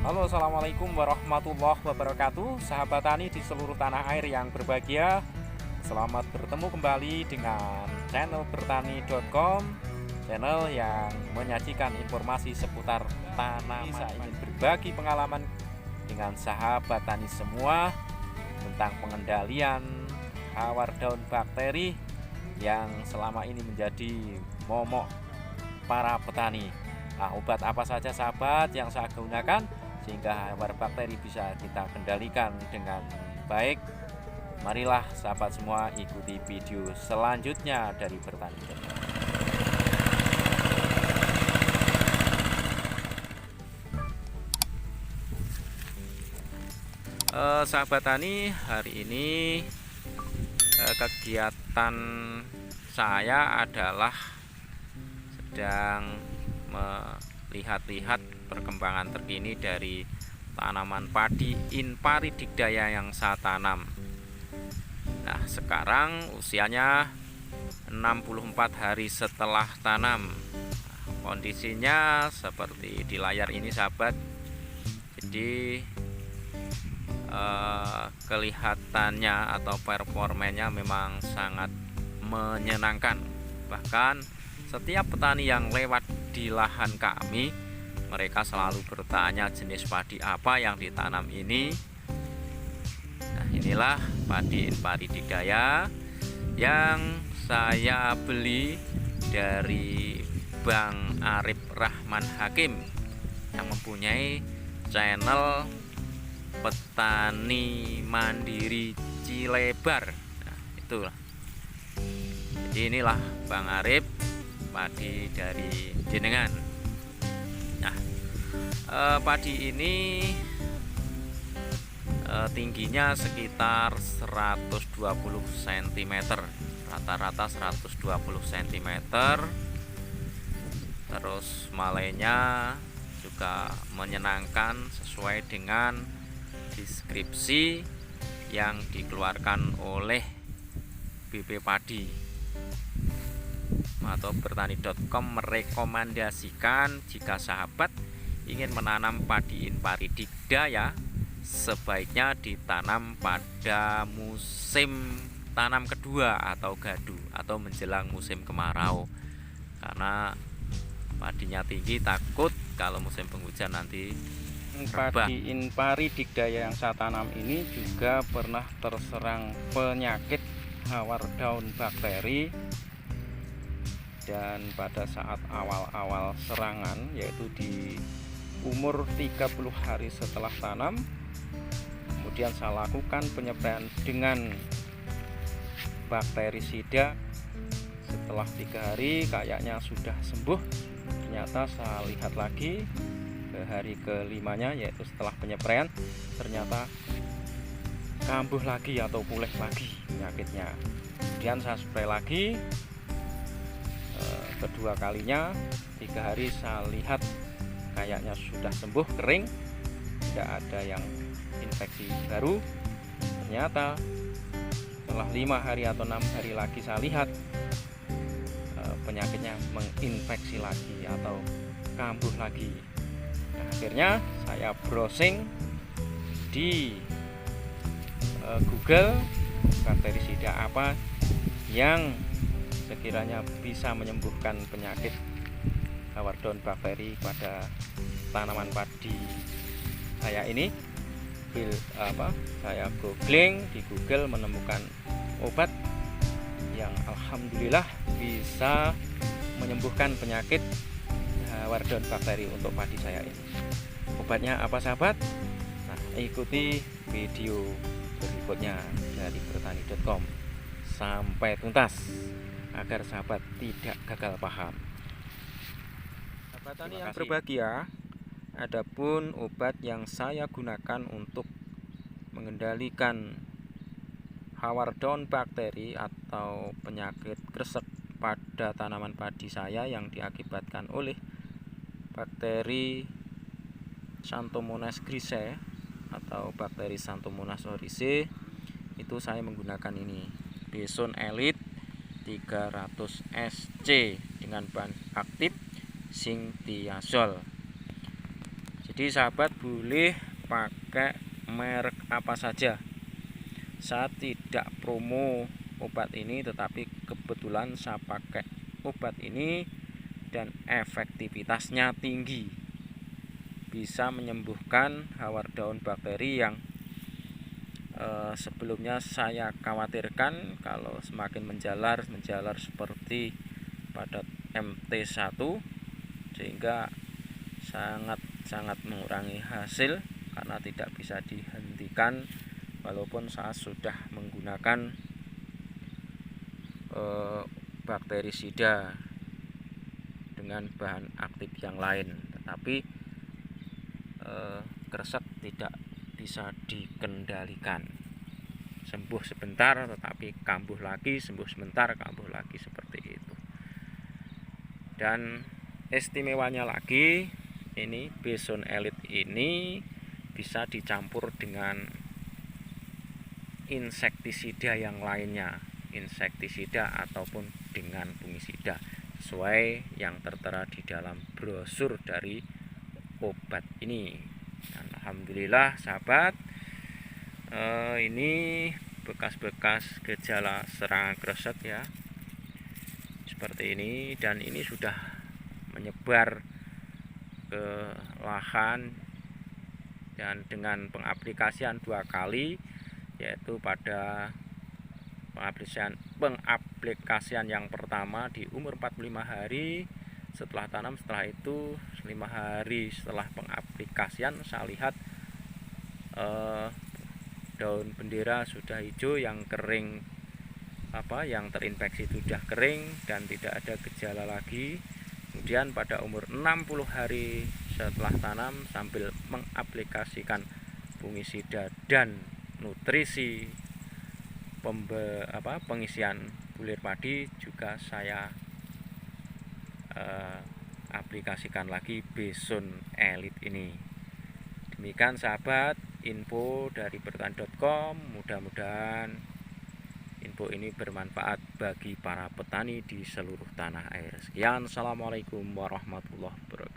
Halo, assalamualaikum warahmatullahi wabarakatuh. Sahabat tani di seluruh tanah air yang berbahagia, selamat bertemu kembali dengan channel bertani.com, channel yang menyajikan informasi seputar tanaman. Saya ingin berbagi pengalaman dengan sahabat tani semua tentang pengendalian hawar daun bakteri yang selama ini menjadi momok para petani. Nah, obat apa saja sahabat yang saya gunakan sehingga hawar bakteri bisa kita kendalikan dengan baik? Marilah sahabat semua ikuti video selanjutnya dari Bertani. Sahabat tani, hari ini kegiatan saya adalah sedang melihat-lihat perkembangan terkini dari tanaman padi Inpari Digdaya yang saya tanam. Nah, sekarang usianya 64 hari setelah tanam. Kondisinya seperti di layar ini sahabat. Jadi kelihatannya atau performanya memang sangat menyenangkan. Bahkan setiap petani yang lewat di lahan kami, mereka selalu bertanya jenis padi apa yang ditanam ini. Nah, inilah padi Inpari Digdaya yang saya beli dari Bang Arif Rahman Hakim yang mempunyai channel Petani Mandiri Cilebar. Nah, itulah. Jadi inilah Bang Arif, padi dari jenengan. Nah, padi ini tingginya sekitar 120 cm, rata-rata 120 cm. Terus malainya juga menyenangkan sesuai dengan deskripsi yang dikeluarkan oleh BP Padi atau bertani.com merekomendasikan jika sahabat ingin menanam padi Inpari Digdaya sebaiknya ditanam pada musim tanam kedua atau gadu atau menjelang musim kemarau, karena padinya tinggi, takut kalau musim penghujan nanti padi Inpari Digdaya yang saya tanam ini juga pernah terserang penyakit hawar daun bakteri, dan pada saat awal-awal serangan, yaitu di umur 30 hari setelah tanam, kemudian saya lakukan penyepraian dengan bakterisida. Setelah 3 hari kayaknya sudah sembuh. Ternyata saya lihat lagi ke hari kelimanya, yaitu setelah penyepraian, ternyata kambuh lagi atau pulih lagi penyakitnya. Kemudian saya spray lagi kedua kalinya, 3 hari saya lihat kayaknya sudah sembuh, kering, tidak ada yang infeksi baru. Ternyata setelah 5 hari atau 6 hari lagi saya lihat penyakitnya menginfeksi lagi atau kambuh lagi. Nah, akhirnya saya browsing di Google bakterisida apa yang sekiranya bisa menyembuhkan penyakit hawar daun bakteri pada tanaman padi saya ini. Saya googling di Google, menemukan obat yang alhamdulillah bisa menyembuhkan penyakit hawar daun bakteri untuk padi saya ini. Obatnya apa sahabat? Nah, ikuti video berikutnya dari bertani.com sampai tuntas agar sahabat tidak gagal paham. Sahabat tani yang berbahagia, adapun obat yang saya gunakan untuk mengendalikan hawar daun bakteri atau penyakit kresek pada tanaman padi saya yang diakibatkan oleh bakteri Xanthomonas grisae atau bakteri Xanthomonas oryzae, itu saya menggunakan ini Bison Elite 300 SC dengan bahan aktif zinc thiazole. Jadi Jadi sahabat boleh pakai merek apa saja. Saya tidak promo obat ini, tetapi kebetulan saya pakai obat ini dan efektivitasnya tinggi, bisa menyembuhkan hawar daun bakteri yang sebelumnya saya khawatirkan kalau semakin menjalar seperti pada MT1, sehingga sangat mengurangi hasil karena tidak bisa dihentikan walaupun saya sudah menggunakan bakterisida dengan bahan aktif yang lain, tetapi kresek tidak bisa dikendalikan. Sembuh sebentar tetapi kambuh lagi, sembuh sebentar kambuh lagi, seperti itu. Dan istimewanya lagi, ini Bison Elite ini bisa dicampur dengan insektisida yang lainnya, insektisida ataupun dengan fungisida, sesuai yang tertera di dalam brosur dari obat ini. Dan alhamdulillah sahabat, ini bekas-bekas gejala serangan kresek ya, seperti ini, dan ini sudah menyebar ke lahan, dan dengan pengaplikasian 2 kali, yaitu pada pengaplikasian yang pertama di umur 45 hari setelah tanam. Setelah itu 5 hari setelah pengaplikasian, saya lihat daun bendera sudah hijau, yang kering yang terinfeksi sudah kering dan tidak ada gejala lagi. Kemudian pada umur 60 hari setelah tanam, sambil mengaplikasikan fungisida dan nutrisi pengisian bulir padi, juga saya aplikasikan lagi Bison Elite ini. Demikian sahabat, info dari bertani.com. Mudah-mudahan info ini bermanfaat bagi para petani di seluruh tanah air. Sekian, assalamualaikum warahmatullahi wabarakatuh.